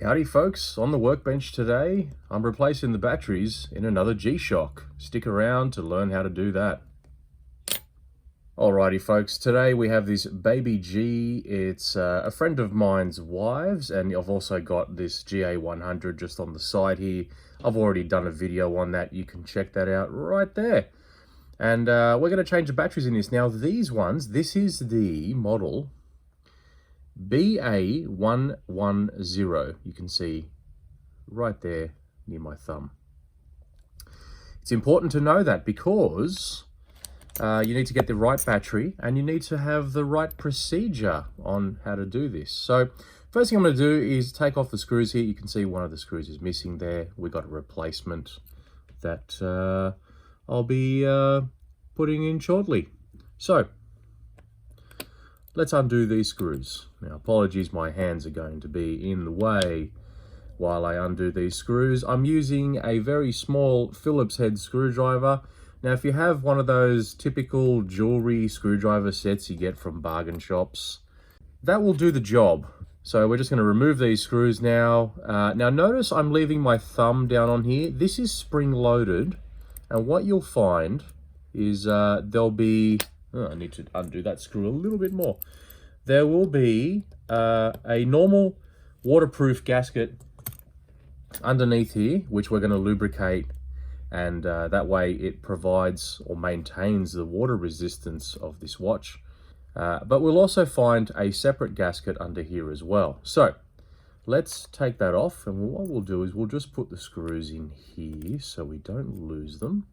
Howdy folks, on the workbench today, I'm replacing the batteries in another G-Shock. Stick around to learn how to do that. Alrighty folks, today we have this baby G. It's a friend of mine's wives, and I've also got this BA110 just on the side here. I've already done a video on that, you can check that out right there. And we're going to change the batteries in this. Now these ones, this is the model BA110, you can see right there near my thumb. It's important to know that because you need to get the right battery and you need to have the right procedure on how to do this. So first thing I'm going to do is take off the screws here. You can see one of the screws is missing there. We got a replacement that I'll be putting in shortly. So let's undo these screws. Now, apologies, my hands are going to be in the way while I undo these screws. I'm using a very small Phillips head screwdriver. Now, if you have one of those typical jewelry screwdriver sets you get from bargain shops, that will do the job. So we're just going to remove these screws now. Now, notice I'm leaving my thumb down on here. This is spring-loaded, and what you'll find is there'll be... I need to undo that screw a little bit more. There will be a normal waterproof gasket underneath here, which we're going to lubricate, and that way it provides or maintains the water resistance of this watch. But we'll also find a separate gasket under here as well. So let's take that off, and what we'll do is we'll just put the screws in here so we don't lose them.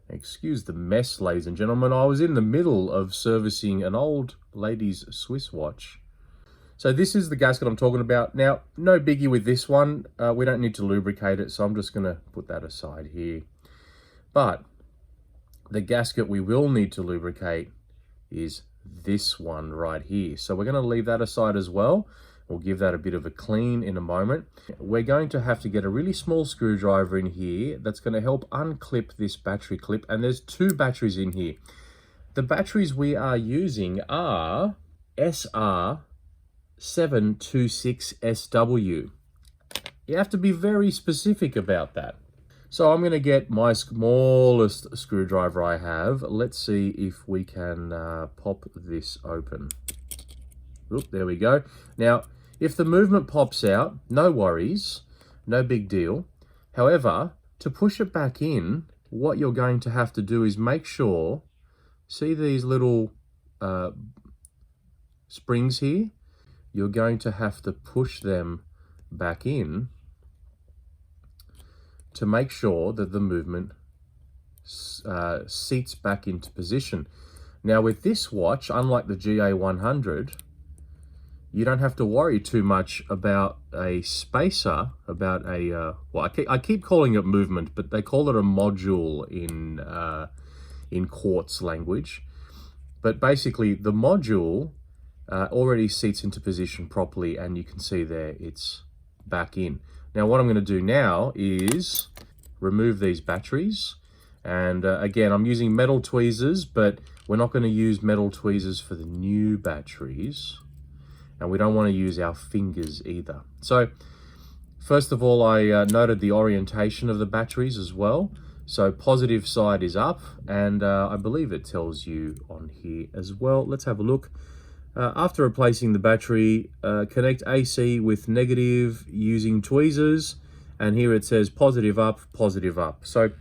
Excuse the mess, ladies and gentlemen. I was in the middle of servicing an old lady's Swiss watch. So this is the gasket I'm talking about. Now, no biggie with this one. We don't need to lubricate it, so I'm just going to put that aside here. But the gasket we will need to lubricate is this one right here. So we're going to leave that aside as well. We'll give that a bit of a clean in a moment. We're going to have to get a really small screwdriver in here that's going to help unclip this battery clip. And there's two batteries in here. The batteries we are using are SR726SW. You have to be very specific about that. So I'm going to get my smallest screwdriver I have. Let's see if we can pop this open. Oop, there we go. Now, if the movement pops out, no worries, no big deal. However, to push it back in, what you're going to have to do is make sure, see these little springs here? You're going to have to push them back in to make sure that the movement seats back into position. Now with this watch, unlike the BA110, you don't have to worry too much about a spacer, about a, well, I keep calling it movement, but they call it a module in quartz language. But basically, the module already seats into position properly, and you can see there it's back in. Now, what I'm going to do now is remove these batteries. And again, I'm using metal tweezers, but we're not going to use metal tweezers for the new batteries. And we don't want to use our fingers either. So first of all, I noted the orientation of the batteries as well. So positive side is up, and I believe it tells you on here as well. Let's have a look. After replacing the battery, connect AC with negative using tweezers. And here it says positive up, positive up. So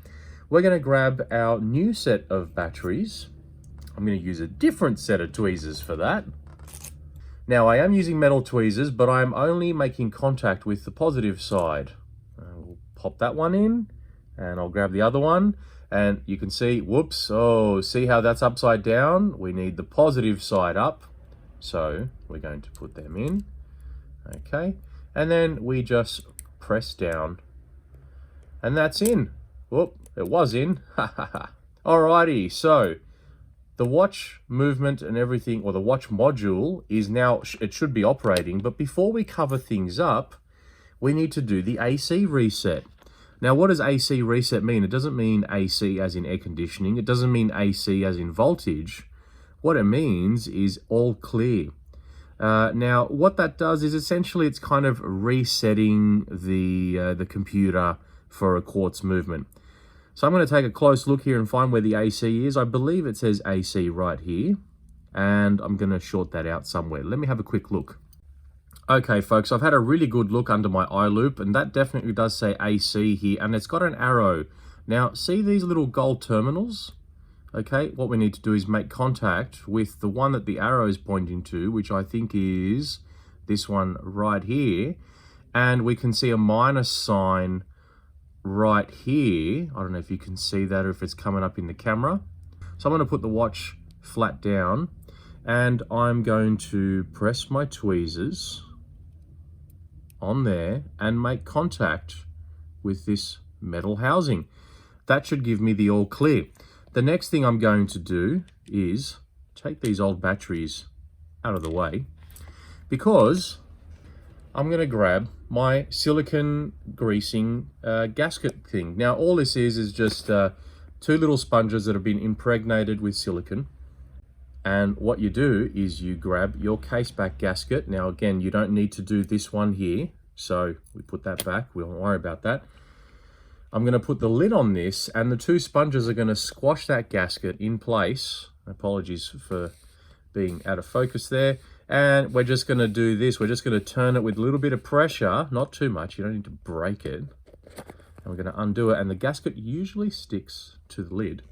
we're going to grab our new set of batteries. I'm going to use a different set of tweezers for that. Now, I am using metal tweezers, but I'm only making contact with the positive side. We'll pop that one in, and I'll grab the other one, and you can see, whoops, oh, see how that's upside down? We need the positive side up, so we're going to put them in, okay? And then we just press down, and that's in. Whoop, it was in, ha ha ha. Alrighty, so the watch movement and everything, or the watch module, is now, it should be operating. But before we cover things up, we need to do the AC reset. Now, what does AC reset mean? It doesn't mean AC as in air conditioning. It doesn't mean AC as in voltage. What it means is all clear. Now, what that does is essentially it's kind of resetting the computer for a quartz movement. So I'm going to take a close look here and find where the AC is. I believe it says AC right here, and I'm going to short that out somewhere. Let me have a quick look. Okay, folks, I've had a really good look under my eye loop, and that definitely does say AC here, and it's got an arrow. Now, see these little gold terminals? Okay, what we need to do is make contact with the one that the arrow is pointing to, which I think is this one right here, and we can see a minus sign right here. I don't know if you can see that or if it's coming up in the camera. So I'm going to put the watch flat down, and I'm going to press my tweezers on there and make contact with this metal housing. That should give me the all clear. The next thing I'm going to do is take these old batteries out of the way, because I'm going to grab my silicone greasing gasket thing. Now, all this is just 2 little sponges that have been impregnated with silicone. And what you do is you grab your case back gasket. Now, again, you don't need to do this one here. So we put that back. We won't worry about that. I'm going to put the lid on this, and the 2 sponges are going to squash that gasket in place. Apologies for being out of focus there. And we're just going to do this. We're just going to turn it with a little bit of pressure, not too much. You don't need to break it. And we're going to undo it. And the gasket usually sticks to the lid.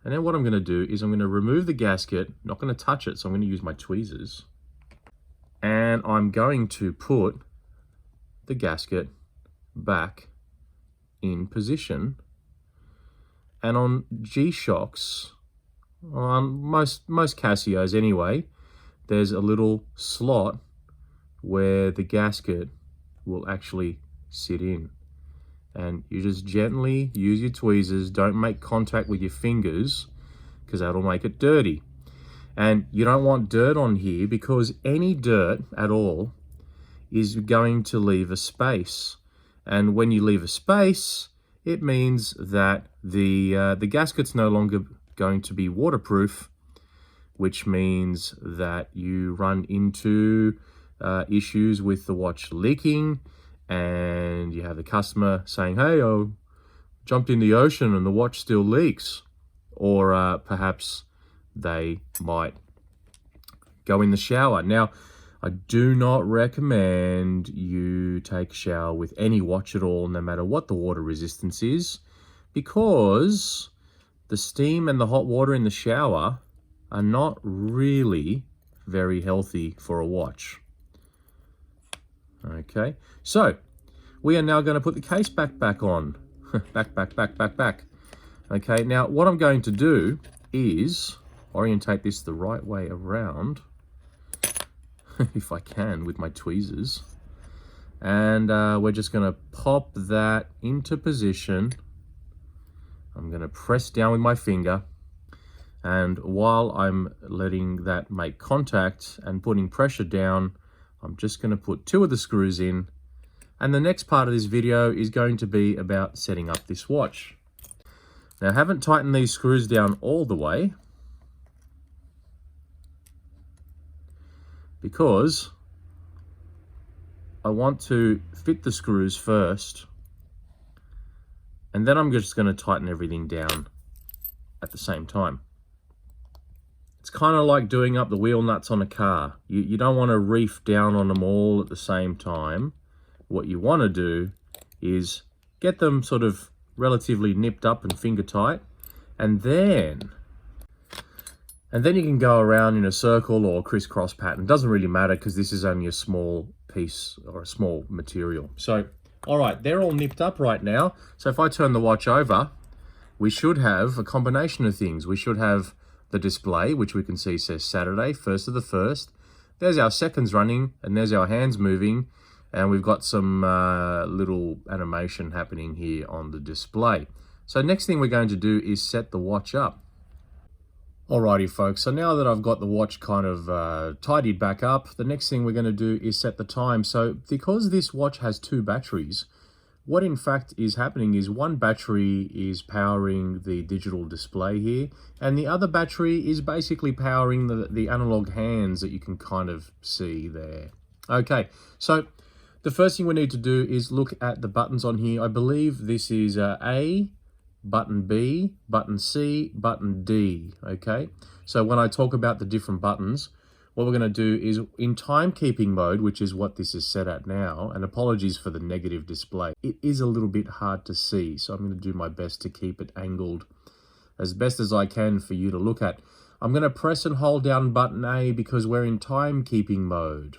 And then what I'm going to do is I'm going to remove the gasket, not going to touch it, so I'm going to use my tweezers. And I'm going to put the gasket back in position. And on G-Shocks, on most Casios anyway, there's a little slot where the gasket will actually sit in. And you just gently use your tweezers. Don't make contact with your fingers, because that'll make it dirty. And you don't want dirt on here, because any dirt at all is going to leave a space. And when you leave a space, it means that the gasket's no longer going to be waterproof, which means that you run into issues with the watch leaking, and you have the customer saying, hey, I jumped in the ocean and the watch still leaks. Or perhaps they might go in the shower. Now, I do not recommend you take a shower with any watch at all, no matter what the water resistance is, because the steam and the hot water in the shower are not really very healthy for a watch. Okay, so we are now going to put the case back on. back. Okay, now what I'm going to do is orientate this the right way around, if I can, with my tweezers. And we're just going to pop that into position. I'm going to press down with my finger. And while I'm letting that make contact and putting pressure down, I'm just going to put 2 of the screws in. And the next part of this video is going to be about setting up this watch. Now, I haven't tightened these screws down all the way, because I want to fit the screws first, and then I'm just going to tighten everything down at the same time. It's kind of like doing up the wheel nuts on a car. You don't want to reef down on them all at the same time. What you want to do is get them sort of relatively nipped up and finger tight, and then you can go around in a circle or crisscross pattern. Doesn't really matter, because this is only a small piece or a small material. So, all right, they're all nipped up right now. So if I turn the watch over, we should have a combination of things. We should have the display, which we can see says Saturday, 1st of the 1st. There's our seconds running, and there's our hands moving, and we've got some little animation happening here on the display. So next thing we're going to do is set the watch up. Alrighty folks, so now that I've got the watch kind of tidied back up, the next thing we're going to do is set the time. So because this watch has 2 batteries, what in fact is happening is one battery is powering the digital display here, and the other battery is basically powering the analog hands that you can kind of see there. Okay, so the first thing we need to do is look at the buttons on here. I believe this is A, button B, button C, button D, okay? So when I talk about the different buttons, what we're going to do is in timekeeping mode, which is what this is set at now, and apologies for the negative display, it is a little bit hard to see, so I'm going to do my best to keep it angled as best as I can for you to look at. I'm going to press and hold down button A because we're in timekeeping mode.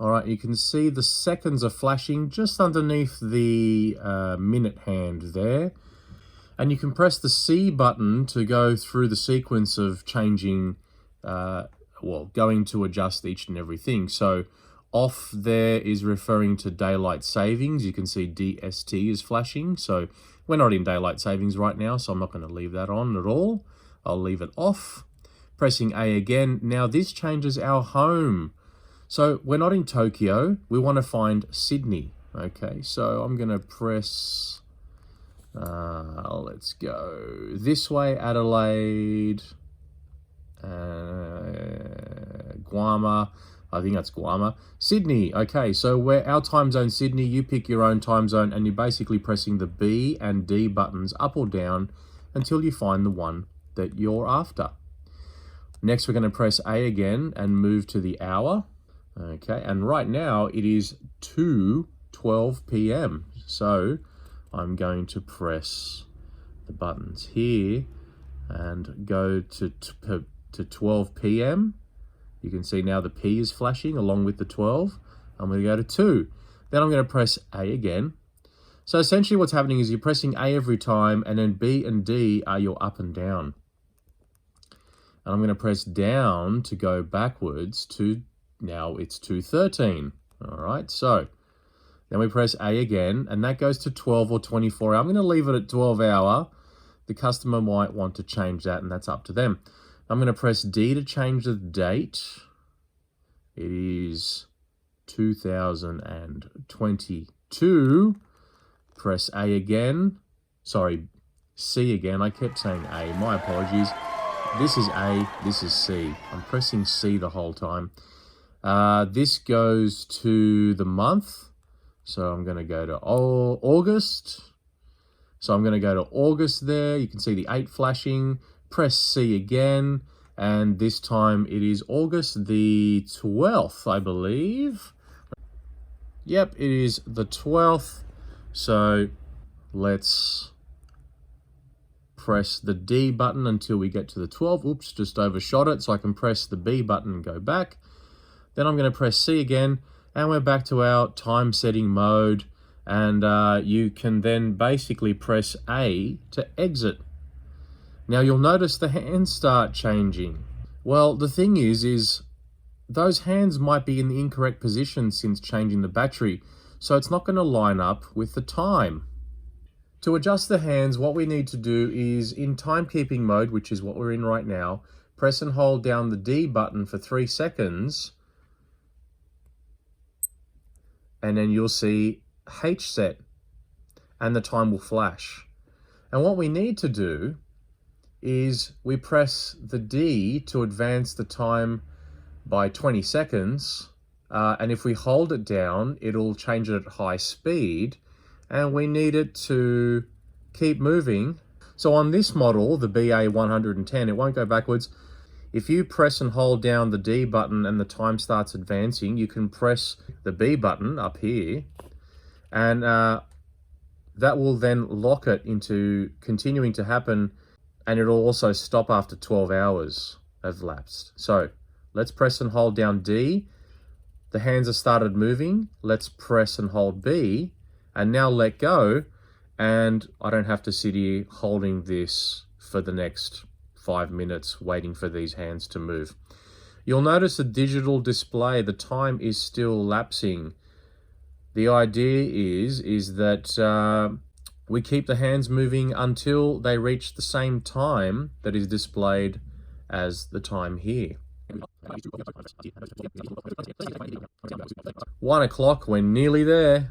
All right, you can see the seconds are flashing just underneath the minute hand there. And you can press the C button to go through the sequence of changing, going to adjust each and everything. So off there is referring to daylight savings. You can see DST is flashing. So we're not in daylight savings right now, so I'm not going to leave that on at all. I'll leave it off. Pressing A again. Now this changes our home. So we're not in Tokyo. We want to find Sydney. Okay, so I'm going to press... let's go this way, Adelaide, Guama, I think that's Guama, Sydney. Okay, so we're our time zone, Sydney. You pick your own time zone, and you're basically pressing the B and D buttons up or down until you find the one that you're after. Next, we're going to press A again and move to the hour. Okay, and right now it is 2:12 p.m. So I'm going to press the buttons here and go to 12 p.m. You can see now the P is flashing along with the 12. I'm going to go to 2. Then I'm going to press A again. So essentially what's happening is you're pressing A every time, and then B and D are your up and down. And I'm going to press down to go backwards to, now it's 2:13. All right, so then we press A again, and that goes to 12 or 24 hour. I'm going to leave it at 12 hour. The customer might want to change that, and that's up to them. I'm going to press D to change the date. It is 2022. Press A again. Sorry, C again. I kept saying A. My apologies. This is A. This is C. I'm pressing C the whole time. This goes to the month. So I'm going to go to August. So I'm going to go to August there. You can see the 8 flashing. Press C again. And this time it is August the 12th, I believe. Yep, it is the 12th. So let's press the D button until we get to the 12th. Oops, just overshot it. So I can press the B button and go back. Then I'm going to press C again. And we're back to our time setting mode. And you can then basically press A to exit. Now you'll notice the hands start changing. Well, the thing is those hands might be in the incorrect position since changing the battery. So it's not going to line up with the time. To adjust the hands, what we need to do is in timekeeping mode, which is what we're in right now, press and hold down the D button for 3 seconds. And then you'll see H set and the time will flash. And what we need to do is we press the D to advance the time by 20 seconds. And if we hold it down, it'll change it at high speed. And we need it to keep moving. So on this model, the BA110, it won't go backwards. If you press and hold down the D button and the time starts advancing, you can press the B button up here. And that will then lock it into continuing to happen. And it'll also stop after 12 hours have lapsed. So let's press and hold down D. The hands have started moving. Let's press and hold B. And now let go. And I don't have to sit here holding this for the next 5 minutes waiting for these hands to move. You'll notice the digital display, the time is still lapsing. The idea is that we keep the hands moving until they reach the same time that is displayed as the time here. 1 o'clock, we're nearly there.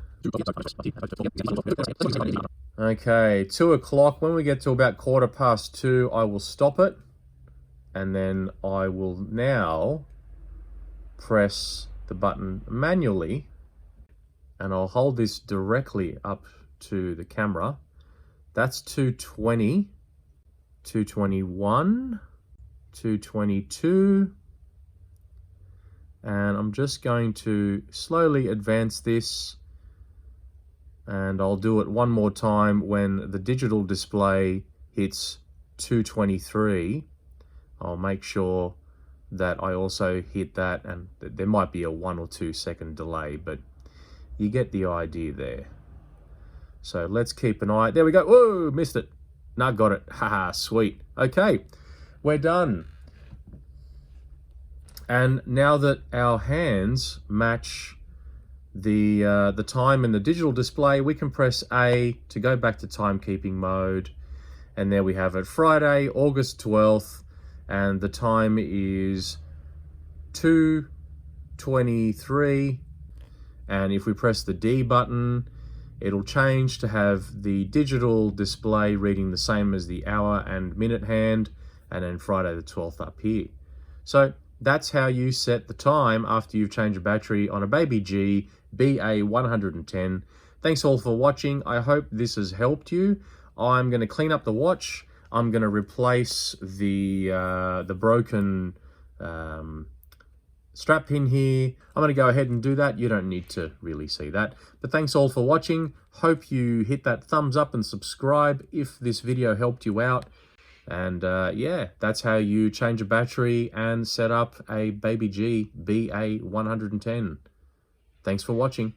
Okay, 2 o'clock. When we get to about 2:15, I will stop it. And then I will now press the button manually. And I'll hold this directly up to the camera. That's 2:20, 2:21, 2:22. And I'm just going to slowly advance this, and I'll do it one more time when the digital display hits 2:23. I'll make sure that I also hit that, and there might be a 1 or 2 second delay, but you get the idea there. So let's keep an eye. There we go. Whoa, missed it. No, got it. Haha, sweet. Okay, we're done. And now that our hands match the time in the digital display, we can press A to go back to timekeeping mode. And there we have it, Friday, August 12th, and the time is 2:23. And if we press the D button, it'll change to have the digital display reading the same as the hour and minute hand, and then Friday the 12th up here. So that's how you set the time after you've changed a battery on a Baby G BA110. Thanks all for watching. I hope this has helped you. I'm going to clean up the watch. I'm going to replace the broken strap pin here. I'm going to go ahead and do that. You don't need to really see that. But thanks all for watching. Hope you hit that thumbs up and subscribe if this video helped you out. And yeah, that's how you change a battery and set up a Baby G BA110. Thanks for watching.